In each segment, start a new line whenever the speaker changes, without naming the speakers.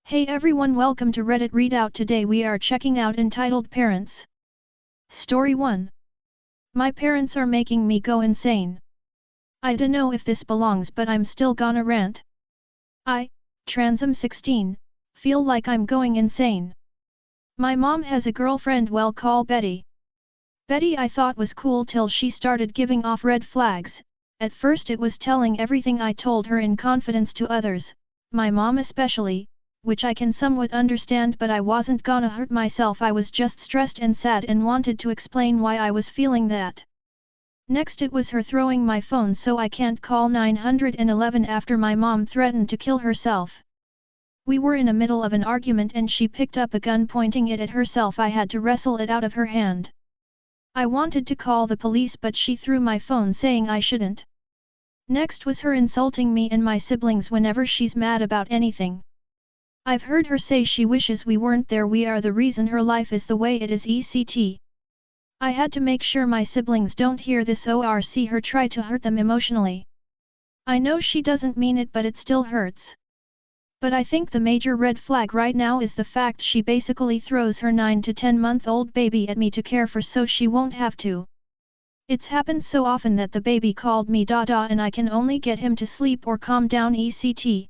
Hey everyone, welcome to Reddit Readout. Today we are checking out Entitled Parents. Story 1. My parents are making me go insane. I dunno if this belongs, but I'm still gonna rant. I'm 16, feel like I'm going insane. My mom has a girlfriend we'll call Betty. Betty I thought was cool till she started giving off red flags. At first it was telling everything I told her in confidence to others, my mom especially, which I can somewhat understand, but I wasn't gonna hurt myself. I was just stressed and sad and wanted to explain why I was feeling that. Next it was her throwing my phone so I can't call 911 after my mom threatened to kill herself. We were in the middle of an argument and she picked up a gun pointing it at herself. I had to wrestle it out of her hand. I wanted to call the police but she threw my phone saying I shouldn't. Next was her insulting me and my siblings whenever she's mad about anything. I've heard her say she wishes we weren't there. We are the reason her life is the way it is. ECT. I had to make sure my siblings don't hear this or see her try to hurt them emotionally. I know she doesn't mean it, but it still hurts. But I think the major red flag right now is the fact she basically throws her 9 to 10-month-old baby at me to care for so she won't have to. It's happened so often that the baby called me Dada and I can only get him to sleep or calm down. ECT.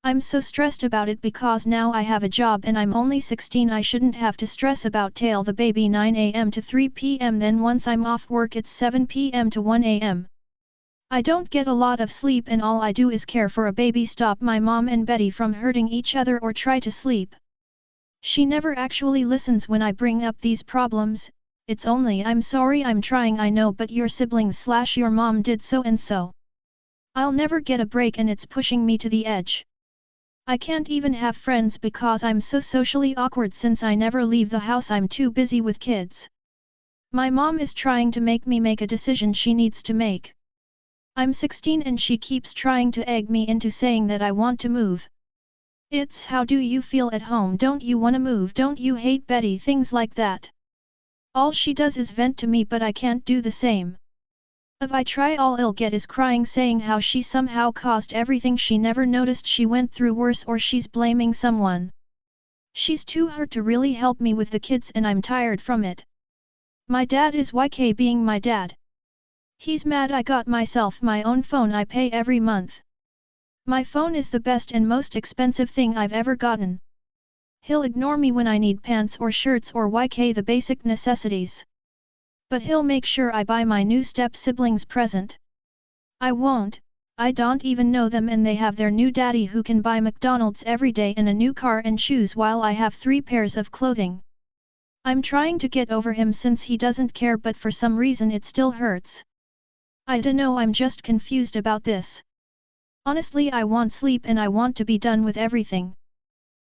I'm so stressed about it because now I have a job and I'm only 16. I shouldn't have to stress about tail the baby 9 AM to 3 PM, then once I'm off work it's 7 PM to 1 AM. I don't get a lot of sleep and all I do is care for a baby, stop my mom and Betty from hurting each other or try to sleep. She never actually listens when I bring up these problems. It's only I'm sorry, I'm trying, I know, but your siblings / your mom did so and so. I'll never get a break and it's pushing me to the edge. I can't even have friends because I'm so socially awkward since I never leave the house. I'm too busy with kids. My mom is trying to make me make a decision she needs to make. I'm 16 and she keeps trying to egg me into saying that I want to move. It's how do you feel at home? Don't you wanna move? Don't you hate Betty? Things like that. All she does is vent to me, but I can't do the same. If I try, all I'll get is crying saying how she somehow caused everything, she never noticed she went through worse, or she's blaming someone. She's too hurt to really help me with the kids and I'm tired from it. My dad is YK being my dad. He's mad I got myself my own phone I pay every month. My phone is the best and most expensive thing I've ever gotten. He'll ignore me when I need pants or shirts or YK the basic necessities. But he'll make sure I buy my new step-siblings present. I won't, I don't even know them and they have their new daddy who can buy McDonald's every day and a new car and shoes while I have 3 pairs of clothing. I'm trying to get over him since he doesn't care, but for some reason it still hurts. I dunno, I'm just confused about this. Honestly, I want sleep and I want to be done with everything.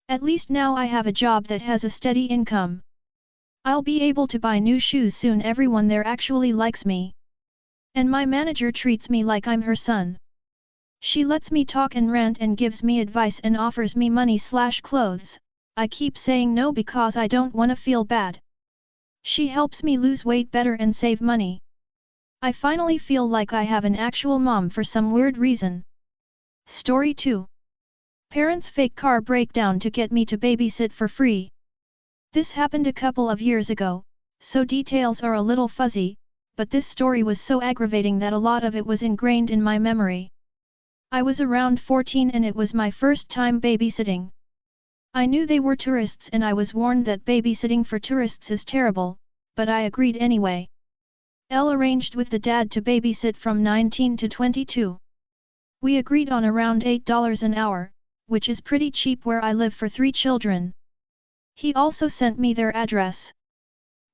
At least now I have a job that has a steady income. I'll be able to buy new shoes soon. Everyone there actually likes me. And my manager treats me like I'm her son. She lets me talk and rant and gives me advice and offers me money / clothes. I keep saying no because I don't wanna feel bad. She helps me lose weight better and save money. I finally feel like I have an actual mom for some weird reason. Story 2. Parents fake car breakdown to get me to babysit for free. This happened a couple of years ago, so details are a little fuzzy, but this story was so aggravating that a lot of it was ingrained in my memory. I was around 14 and it was my first time babysitting. I knew they were tourists and I was warned that babysitting for tourists is terrible, but I agreed anyway. Elle arranged with the dad to babysit from 19 to 22. We agreed on around $8 an hour, which is pretty cheap where I live for 3 children. He also sent me their address.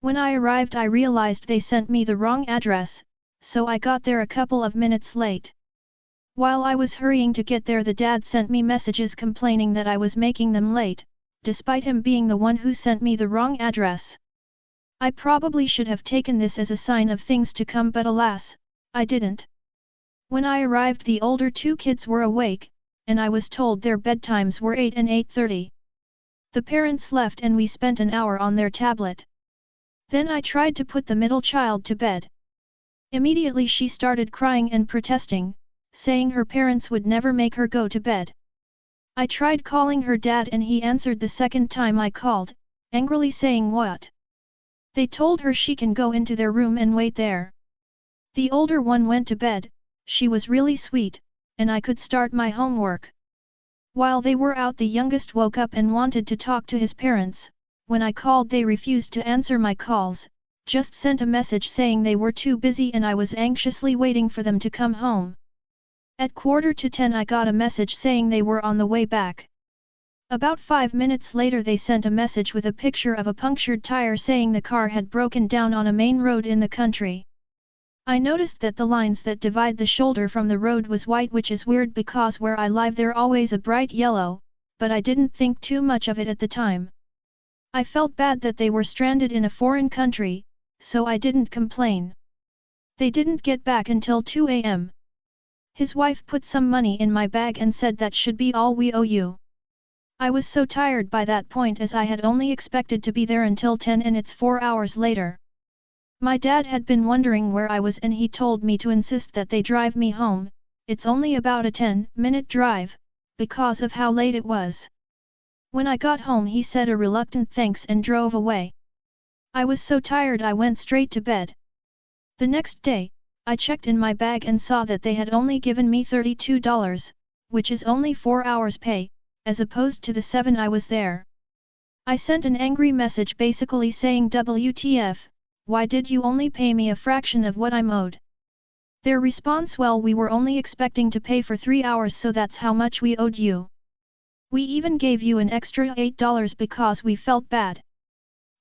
When I arrived I realized they sent me the wrong address, so I got there a couple of minutes late. While I was hurrying to get there, the dad sent me messages complaining that I was making them late, despite him being the one who sent me the wrong address. I probably should have taken this as a sign of things to come, but alas, I didn't. When I arrived the older 2 kids were awake, and I was told their bedtimes were 8 and 8:30. The parents left and we spent an hour on their tablet. Then I tried to put the middle child to bed. Immediately she started crying and protesting, saying her parents would never make her go to bed. I tried calling her dad and he answered the second time I called, angrily saying what? They told her she can go into their room and wait there. The older one went to bed, she was really sweet, and I could start my homework. While they were out, the youngest woke up and wanted to talk to his parents. When I called, they refused to answer my calls, just sent a message saying they were too busy and I was anxiously waiting for them to come home. At 9:45 I got a message saying they were on the way back. About 5 minutes later they sent a message with a picture of a punctured tire saying the car had broken down on a main road in the country. I noticed that the lines that divide the shoulder from the road was white, which is weird because where I live they're always a bright yellow, but I didn't think too much of it at the time. I felt bad that they were stranded in a foreign country, so I didn't complain. They didn't get back until 2 a.m. His wife put some money in my bag and said that should be all we owe you. I was so tired by that point as I had only expected to be there until 10 and it's 4 hours later. My dad had been wondering where I was and he told me to insist that they drive me home. It's only about a 10-minute drive, because of how late it was. When I got home he said a reluctant thanks and drove away. I was so tired I went straight to bed. The next day, I checked in my bag and saw that they had only given me $32, which is only 4 hours pay, as opposed to the 7 I was there. I sent an angry message basically saying WTF, why did you only pay me a fraction of what I'm owed? Their response, well, we were only expecting to pay for 3 hours, so that's how much we owed you. We even gave you an extra $8 because we felt bad.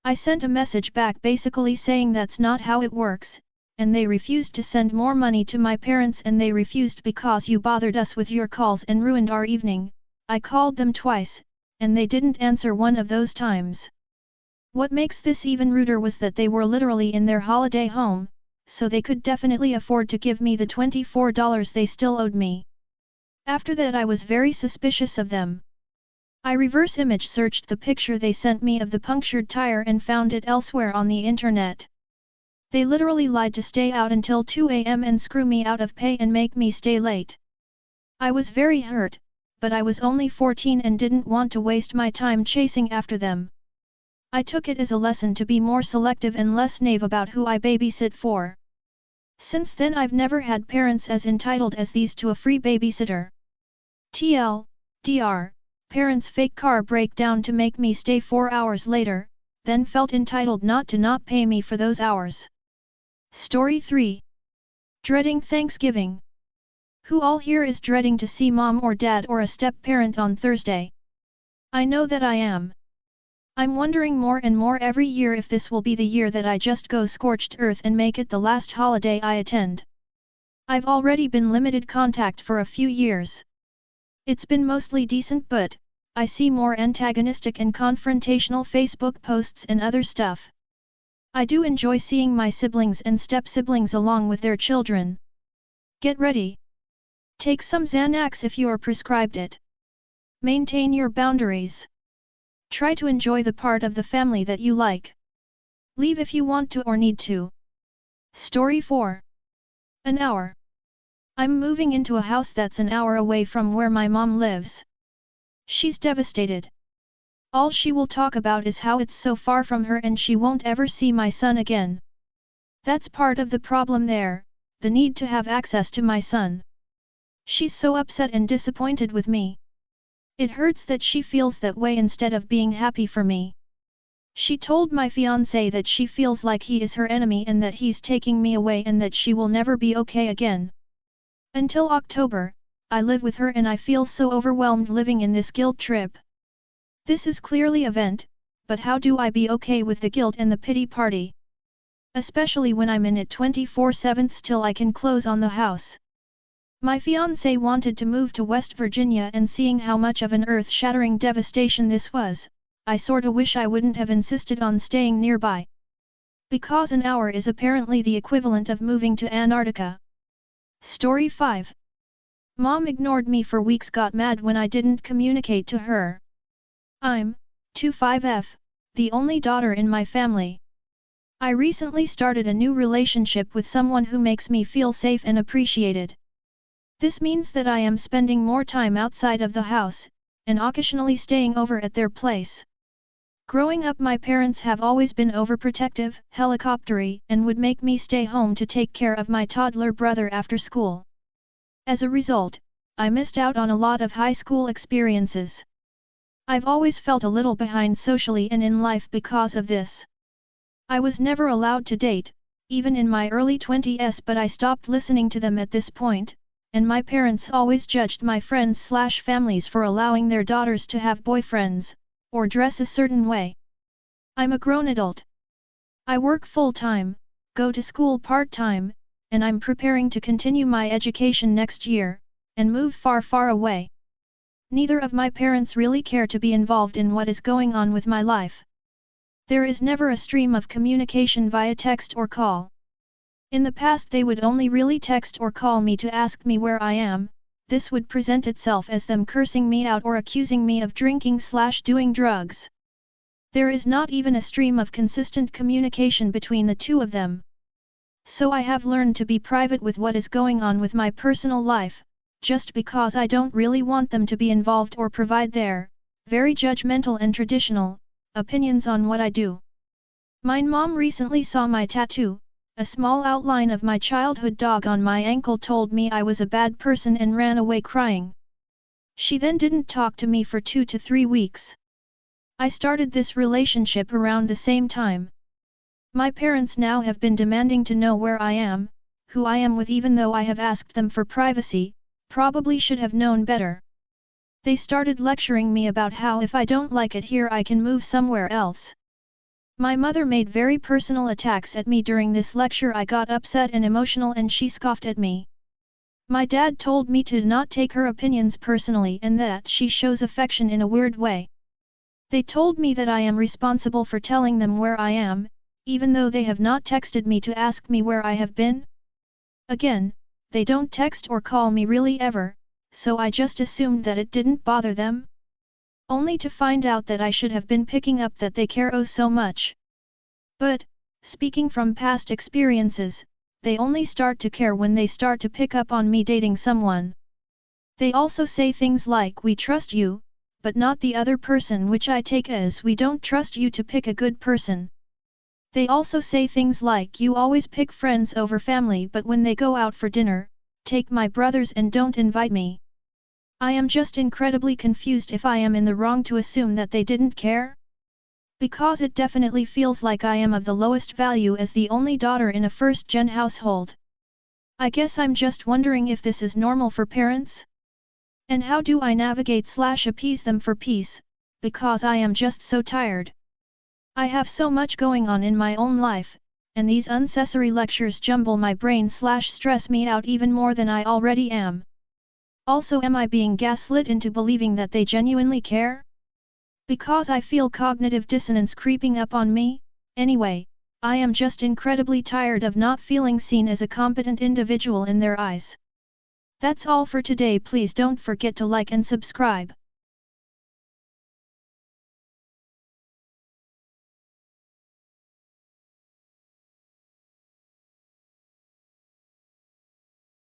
I sent a message back basically saying that's not how it works, and they refused to send more money to my parents, and they refused because you bothered us with your calls and ruined our evening. I called them twice, and they didn't answer one of those times. What makes this even ruder was that they were literally in their holiday home, so they could definitely afford to give me the $24 they still owed me. After that I was very suspicious of them. I reverse image searched the picture they sent me of the punctured tire and found it elsewhere on the internet. They literally lied to stay out until 2 a.m. and screw me out of pay and make me stay late. I was very hurt, but I was only 14 and didn't want to waste my time chasing after them. I took it as a lesson to be more selective and less naive about who I babysit for. Since then I've never had parents as entitled as these to a free babysitter. TLDR, parents' fake car breakdown to make me stay 4 hours later, then felt entitled not to not pay me for those hours. Story 3. Dreading Thanksgiving. Who all here is dreading to see mom or dad or a step-parent on Thursday? I know that I am. I'm wondering more and more every year if this will be the year that I just go scorched earth and make it the last holiday I attend. I've already been limited contact for a few years. It's been mostly decent, but I see more antagonistic and confrontational Facebook posts and other stuff. I do enjoy seeing my siblings and step-siblings along with their children. Get ready. Take some Xanax if you are prescribed it. Maintain your boundaries. Try to enjoy the part of the family that you like. Leave if you want to or need to. Story 4. An hour. I'm moving into a house that's an hour away from where my mom lives. She's devastated. All she will talk about is how it's so far from her and she won't ever see my son again. That's part of the problem there, the need to have access to my son. She's so upset and disappointed with me. It hurts that she feels that way instead of being happy for me. She told my fiancé that she feels like he is her enemy and that he's taking me away and that she will never be okay again. Until October, I live with her and I feel so overwhelmed living in this guilt trip. This is clearly a vent, but how do I be okay with the guilt and the pity party? Especially when I'm in it 24/7 till I can close on the house. My fiancé wanted to move to West Virginia, and seeing how much of an earth-shattering devastation this was, I sorta wish I wouldn't have insisted on staying nearby. Because an hour is apparently the equivalent of moving to Antarctica. Story 5. Mom ignored me for weeks, got mad when I didn't communicate to her. I'm 25F, the only daughter in my family. I recently started a new relationship with someone who makes me feel safe and appreciated. This means that I am spending more time outside of the house, and occasionally staying over at their place. Growing up, my parents have always been overprotective, helicoptery, and would make me stay home to take care of my toddler brother after school. As a result, I missed out on a lot of high school experiences. I've always felt a little behind socially and in life because of this. I was never allowed to date, even in my early 20s, but I stopped listening to them at this point, and my parents always judged my friends/families for allowing their daughters to have boyfriends, or dress a certain way. I'm a grown adult. I work full-time, go to school part-time, and I'm preparing to continue my education next year, and move far, far away. Neither of my parents really care to be involved in what is going on with my life. There is never a stream of communication via text or call. In the past they would only really text or call me to ask me where I am. This would present itself as them cursing me out or accusing me of drinking/doing drugs. There is not even a stream of consistent communication between the two of them. So I have learned to be private with what is going on with my personal life, just because I don't really want them to be involved or provide their, very judgmental and traditional, opinions on what I do. My mom recently saw my tattoo. A small outline of my childhood dog on my ankle told me I was a bad person and ran away crying. She then didn't talk to me for 2 to 3 weeks. I started this relationship around the same time. My parents now have been demanding to know where I am, who I am with, even though I have asked them for privacy, probably should have known better. They started lecturing me about how if I don't like it here I can move somewhere else. My mother made very personal attacks at me during this lecture. I got upset and emotional and she scoffed at me. My dad told me to not take her opinions personally and that she shows affection in a weird way. They told me that I am responsible for telling them where I am, even though they have not texted me to ask me where I have been. Again, they don't text or call me really ever, so I just assumed that it didn't bother them. Only to find out that I should have been picking up that they care oh so much. But, speaking from past experiences, they only start to care when they start to pick up on me dating someone. They also say things like we trust you, but not the other person, which I take as we don't trust you to pick a good person. They also say things like you always pick friends over family, but when they go out for dinner, take my brothers and don't invite me. I am just incredibly confused if I am in the wrong to assume that they didn't care. Because it definitely feels like I am of the lowest value as the only daughter in a first-gen household. I guess I'm just wondering if this is normal for parents? And how do I navigate/appease them for peace, because I am just so tired. I have so much going on in my own life, and these unnecessary lectures jumble my brain/stress me out even more than I already am. Also, am I being gaslit into believing that they genuinely care? Because I feel cognitive dissonance creeping up on me. Anyway, I am just incredibly tired of not feeling seen as a competent individual in their eyes. That's all for today. Please don't forget to like and subscribe.